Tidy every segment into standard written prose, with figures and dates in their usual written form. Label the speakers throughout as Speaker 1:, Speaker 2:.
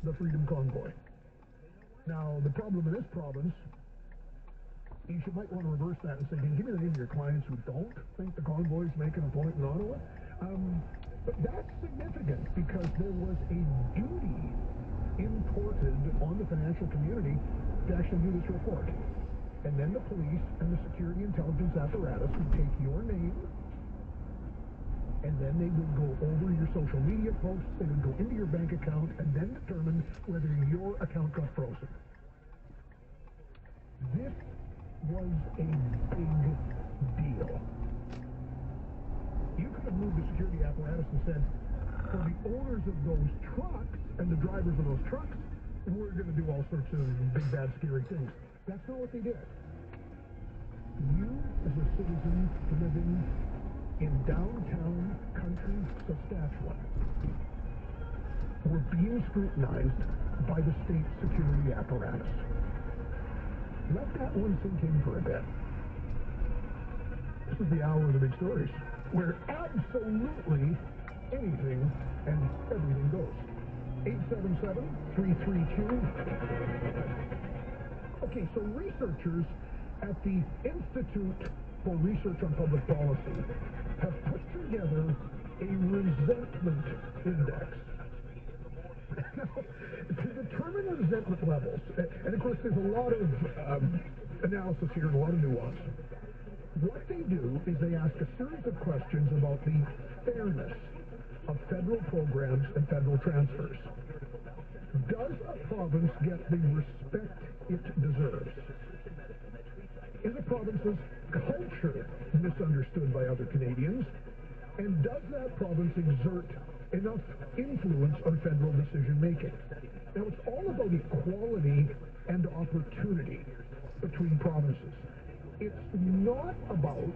Speaker 1: the Freedom Convoy. Now, the problem in this province, you might want to reverse that and say, can you give me the name of your clients who don't think the convoy is making a point in Ottawa? But that's significant because there was a duty imported on the financial community to actually do this report. And then the police and the security intelligence apparatus would take your name, and then they would go over your social media posts, they would go into your bank account, and then determine whether your account got frozen. This was a big deal. You could have moved the security apparatus and said, for the owners of those trucks and the drivers of those trucks, we're going to do all sorts of big, bad, scary things. That's not what they did. You, as a citizen living in downtown country Saskatchewan, were being scrutinized by the state security apparatus. Let that one sink in for a bit. This is the hour of the big stories, where absolutely anything and everything goes. 877-332. Okay, so researchers at the Institute for Research on Public Policy have put together a resentment index. Now, to determine resentment levels, and of course there's a lot of analysis here and a lot of nuance. What they do is they ask a series of questions about the fairness of federal programs and federal transfers. Does a province get the respect it deserves? Is a province's culture misunderstood by other Canadians? And does that province exert enough influence on federal decision-making? Now, it's all about equality and opportunity between provinces. It's not about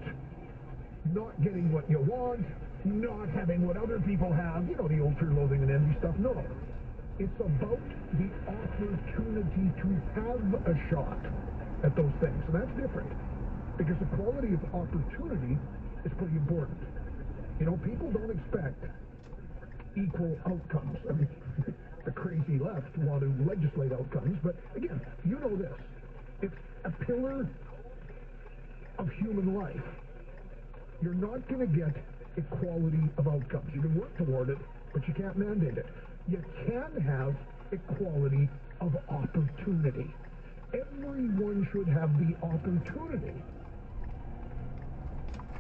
Speaker 1: not getting what you want, not having what other people have, you know, the old fear, loathing, and envy stuff. No. It's about the opportunity to have a shot at those things. And that's different, because equality of opportunity is pretty important. You know, people don't expect equal outcomes. I mean, the crazy left want to legislate outcomes, but again, you know this. It's a pillar of human life. You're not going to get equality of outcomes. You can work toward it, but you can't mandate it. You can have equality of opportunity. Everyone should have the opportunity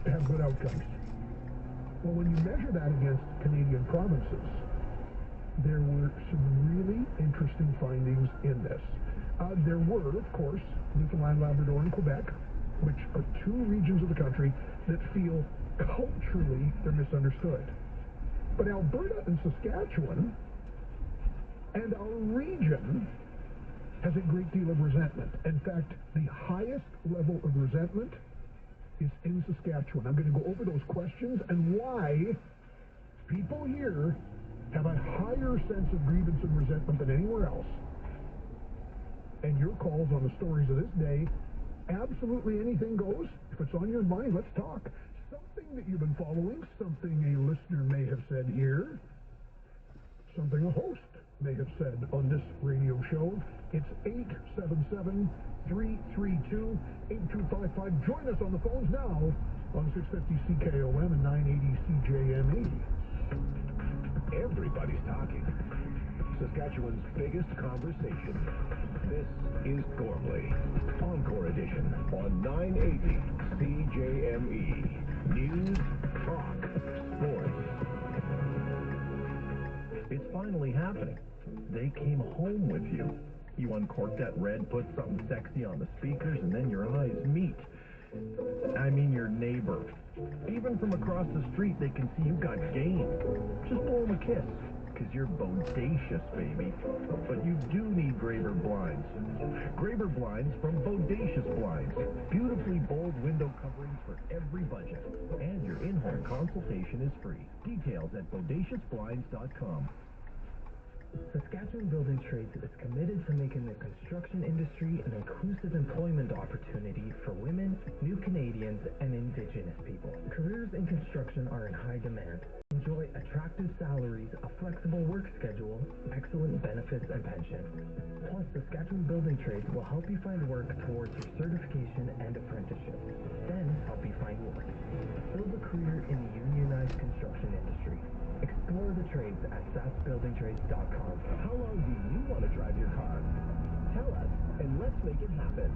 Speaker 1: to have good outcomes. Well, when you measure that against Canadian provinces, there were some really interesting findings in this. There were, of course, Newfoundland, Labrador, and Quebec, which are two regions of the country that feel culturally they're misunderstood. But Alberta and Saskatchewan and our region has a great deal of resentment. In fact, the highest level of resentment is in Saskatchewan. I'm going to go over those questions and why people here have a higher sense of grievance and resentment than anywhere else. And your calls on the stories of this day, absolutely anything goes. If it's on your mind, let's talk. Something that you've been following, something a listener may have said here, something a host may have said on this radio show. It's 877-332-8255. Join us on the phones now on 650 CKOM and 980 CJME.
Speaker 2: Everybody's talking. Saskatchewan's biggest conversation. This is Gormley, Encore Edition on 980 CJME. News, talk, sports. It's finally happening. They came home with you. You uncorked that red, put something sexy on the speakers, and then your eyes meet. I mean your neighbor. Even from across the street, they can see you got game. Just blow them a kiss, because you're bodacious, baby. But you do need Graver blinds. Graver blinds from Bodacious Blinds. Beautifully bold window coverings for every budget. And your in-home consultation is free. Details at bodaciousblinds.com.
Speaker 3: Saskatchewan Building Trades is committed to making the construction industry an inclusive employment opportunity for women, new Canadians, and Indigenous people. Careers in construction are in high demand. Enjoy attractive salaries, a flexible flexible work schedule, excellent benefits, and pension. Plus, Saskatchewan Building Trades will help you find work towards your certification and apprenticeship, then help you find work. Build a career in the unionized construction industry. Explore the trades at sasbuildingtrades.com.
Speaker 2: How long do you want to drive your car? Tell us, and let's make it happen.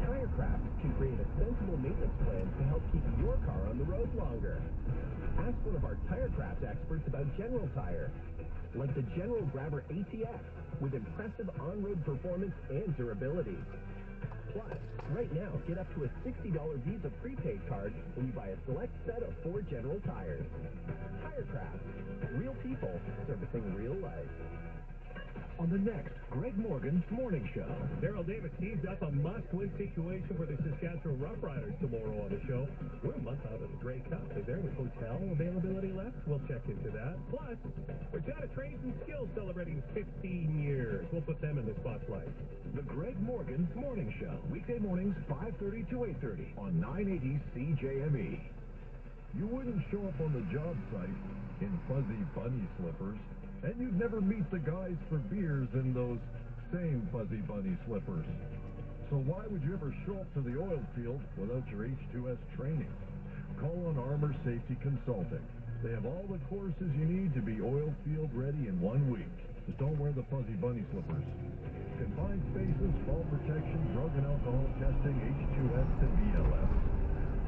Speaker 2: Tirecraft can create a sensible maintenance plan to help keep your car on the road longer. Ask one of our Tirecraft experts about General Tire, like the General Grabber ATX, with impressive on-road performance and durability. Plus, right now, get up to a $60 Visa prepaid card when you buy a select set of 4 General tires. Tirecraft. Real people servicing real life. On the next Greg Morgan's Morning Show.
Speaker 4: Daryl Davis teased up a must-win situation for the Saskatchewan Roughriders tomorrow on the show. We're a month out of the Grey Cup. Is there any hotel availability left? We'll check into that. Plus, Regina Trades and Skills celebrating 15 years. We'll put them in the spotlight.
Speaker 2: The Greg Morgan's Morning Show. Weekday mornings, 5:30 to 8:30 on 980 CJME.
Speaker 5: You wouldn't show up on the job site in fuzzy bunny slippers, and you'd never meet the guys for beers in those same fuzzy bunny slippers. So why would you ever show up to the oil field without your H2S training? Call on Armor Safety Consulting. They have all the courses you need to be oil field ready in 1 week. Just don't wear the fuzzy bunny slippers. Confined spaces, fall protection, drug and alcohol testing, H2S and BLS.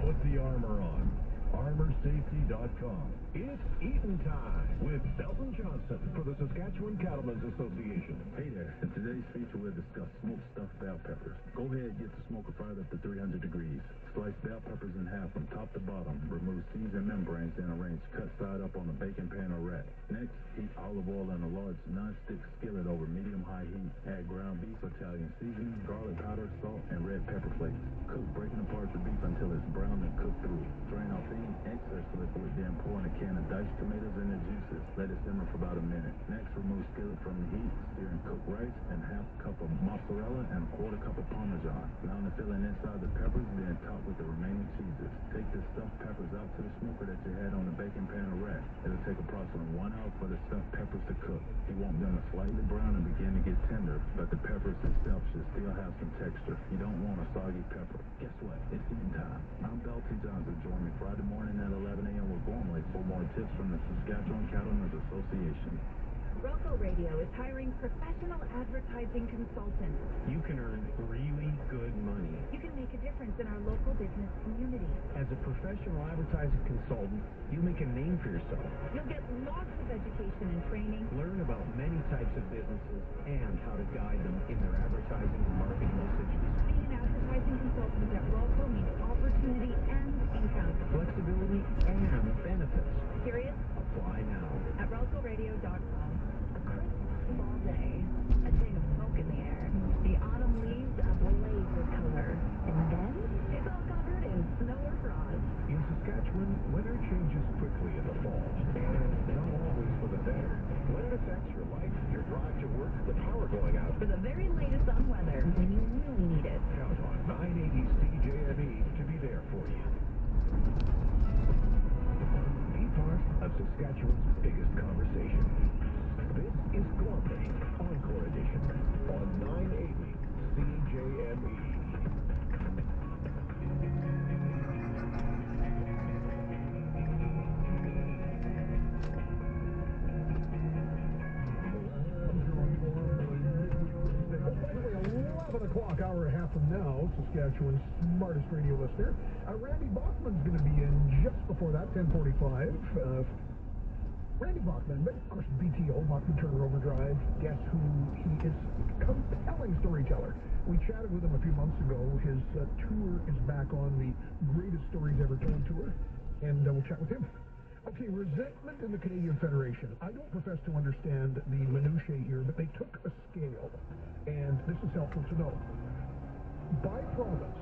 Speaker 5: Put the armor on. ArmorSafety.com.
Speaker 2: It's eating time with Belton Johnson for the Saskatchewan Cattlemen's Association.
Speaker 6: Hey there. In today's feature, we'll discuss smoked stuffed bell peppers. Go ahead, get the smoker fired up to 300 degrees. Slice bell peppers in half from top to bottom. Remove seeds and membranes, then arrange cut side up on a baking pan or rack. Next, heat olive oil in a large non-stick skillet over medium-high heat. Add ground beef, Italian seasoning, garlic powder, salt, and red pepper flakes. Cook, breaking apart the beef until it's brown and cooked through. Drain off any excess liquid, then pour in a can of diced tomatoes and the juices. Let it simmer for about a minute. Next, remove skillet from the heat, stir in cooked rice and half cup of mozzarella and a quarter cup of Parmesan. Line the filling inside the peppers, then top with the remaining cheeses. Take the stuffed peppers out to the smoker that you had on the baking pan or rack. It'll take approximately 1 hour for the stuffed peppers to cook. You want them to slightly brown and begin to get tender, but the peppers itself should still have some texture. You don't want a soggy pepper. Guess what? It's eating time. I'm Belton Johnson. Join me Friday morning at 11 a.m. with Gormley for more tips from the Saskatchewan Cattlemen's Association.
Speaker 7: Roco Radio is hiring professional advertising consultants.
Speaker 3: You can earn really good money.
Speaker 7: You can make a difference in our local business community.
Speaker 3: As a professional advertising consultant, you'll make a name for yourself.
Speaker 7: You'll get lots of education and training.
Speaker 3: Learn about many types of businesses and how to guide them in their advertising and marketing decisions.
Speaker 7: Being an advertising consultant at Roco means opportunity and income.
Speaker 3: Flexibility and benefits.
Speaker 7: Curious?
Speaker 3: Apply now.
Speaker 7: At RocoRadio.com. A crisp fall day. A day of smoke in the air. The autumn leaves ablaze with color. And then it's all covered in snow or frost.
Speaker 2: In Saskatchewan, weather changes quickly in the fall, and not always for the better. When it affects your life, your drive to work, the power going out,
Speaker 7: For the very latest on weather, when you really need it.
Speaker 2: count on 980 CJME to be there for you. Be part of Saskatchewan's biggest conversation. This is Gormley, Encore Edition, on 980 CJME.
Speaker 1: Hopefully 11 o'clock, hour and a half from now, Saskatchewan's smartest radio listener. Randy Bachman's going to be in just before that, 10:45. Randy Bachman, but of course BTO, Bachman Turner Overdrive. Guess who he is? Compelling storyteller. We chatted with him a few months ago. His tour is back on, the Greatest Stories Ever Told tour, and we'll chat with him. Okay, resentment in the Canadian Federation. I don't profess to understand the minutiae here, but they took a scale, and this is helpful to know. By province,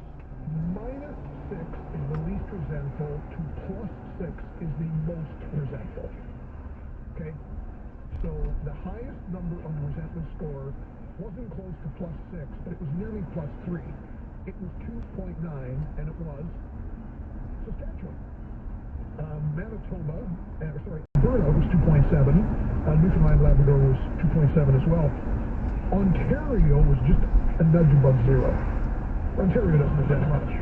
Speaker 1: -6 is the least resentful to +6 is the most resentful. Okay? So the highest number on the resentment score wasn't close to +6, but it was nearly +3. It was 2.9, and it was Saskatchewan. Manitoba, Alberta was 2.7. Newfoundland, Labrador was 2.7 as well. Ontario was just a nudge above zero. Ontario doesn't have that much.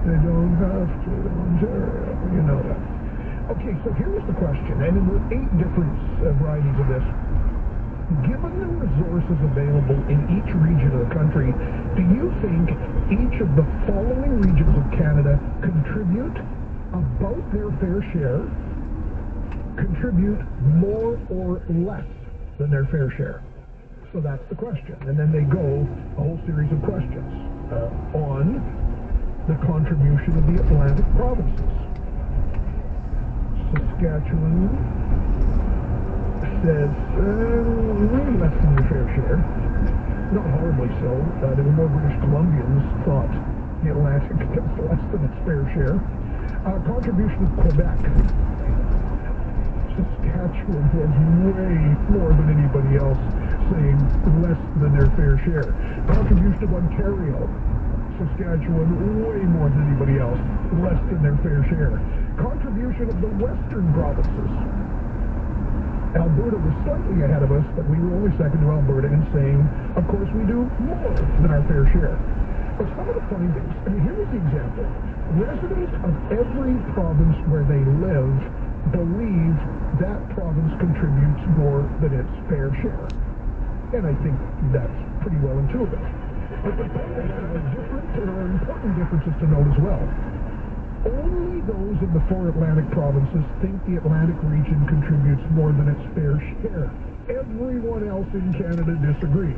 Speaker 1: They don't have to, Ontario, you know that. Okay, so here's the question, and there were 8 different varieties of this. Given the resources available in each region of the country, do you think each of the following regions of Canada contribute about their fair share, contribute more or less than their fair share? So that's the question. And then they go a whole series of questions on the contribution of the Atlantic provinces. Saskatchewan says way less than their fair share. Not horribly so. There were more British Columbians thought the Atlantic gets less than its fair share. Contribution of Quebec. Saskatchewan was way more than anybody else, saying less than their fair share. Contribution of Ontario. Saskatchewan way more than anybody else, less than their fair share. Contribution of the western provinces. Alberta was slightly ahead of us, but we were only second to Alberta in saying, of course, we do more than our fair share. But some of the findings, here's the example. Residents of every province where they live believe that province contributes more than its fair share. And I think that's pretty well intuitive. But there are important differences to note as well. Only those of the 4 Atlantic provinces think the Atlantic region contributes more than its fair share. Everyone else in Canada disagrees.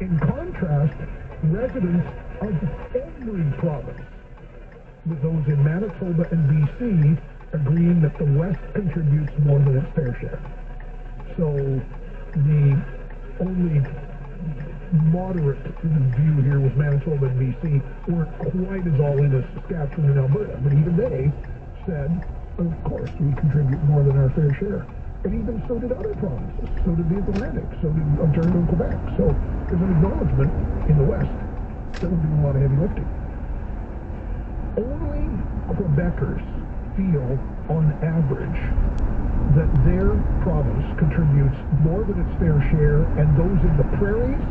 Speaker 1: In contrast, residents of every province, with those in Manitoba and BC, agreeing that the West contributes more than its fair share. So the only moderate view here with Manitoba and BC weren't quite as all in as Saskatchewan and Alberta, but even they said, of course, we contribute more than our fair share. And even so did other provinces. So did the Atlantic. So did Ontario and Quebec. So there's an acknowledgement in the West that we're doing a lot of heavy lifting. Only Quebecers feel, on average, that their province contributes more than its fair share, and those in the prairies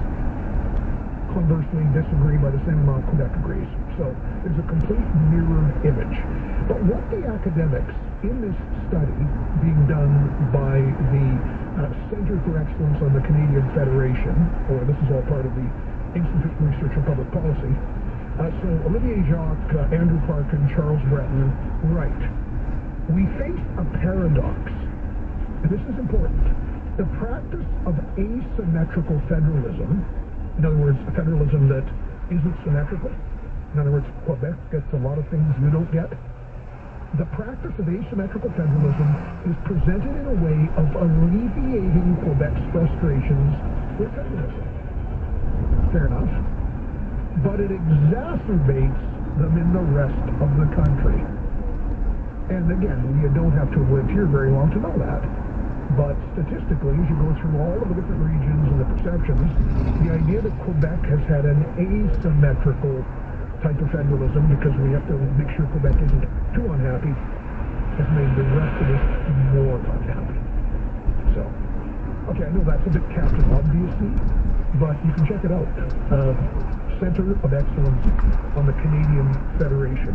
Speaker 1: conversely disagree by the same amount Quebec agrees. So there's a complete mirror image. But what the academics in this study being done by the Center for Excellence on the Canadian Federation, or this is all part of the Institute for Research on Public Policy, so Olivier Jacques, Andrew Parkin, Charles Breton write, we face a paradox, and this is important. The practice of asymmetrical federalism, in other words, a federalism that isn't symmetrical. In other words, Quebec gets a lot of things you don't get. The practice of asymmetrical federalism is presented in a way of alleviating Quebec's frustrations with federalism. Fair enough. But it exacerbates them in the rest of the country. And again, you don't have to have lived here very long to know that. But statistically, as you go through all of the different regions and the perceptions, the idea that Quebec has had an asymmetrical type of federalism, because we have to make sure Quebec isn't too unhappy, has made the rest of us more unhappy. So, okay, I know that's a bit Captain Obviously, but you can check it out. Center of Excellence on the Canadian Federation.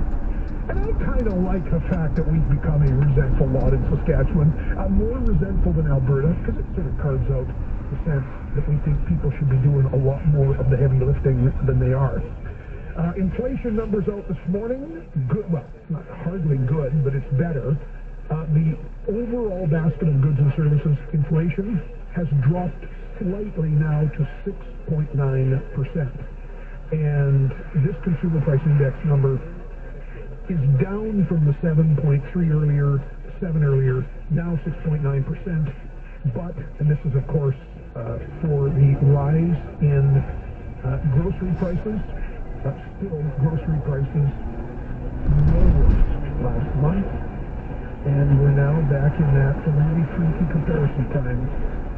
Speaker 1: And I kind of like the fact that we've become a resentful lot in Saskatchewan, more resentful than Alberta, because it sort of carves out the sense that we think people should be doing a lot more of the heavy lifting than they are. Inflation numbers out this morning, good, well, not hardly good, but it's better. The overall basket of goods and services inflation has dropped slightly now to 6.9%. And this consumer price index number is down from the 7.3 earlier, 7 earlier, now 6.9%. But, and this is of course for the rise in grocery prices, still grocery prices lowest last month, and we're now back in that really freaky comparison time.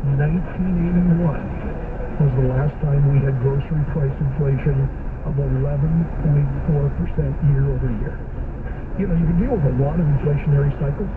Speaker 1: 1981 was the last time we had grocery price inflation of 11.4% year over year. You know, you can deal with a lot of inflationary cycles,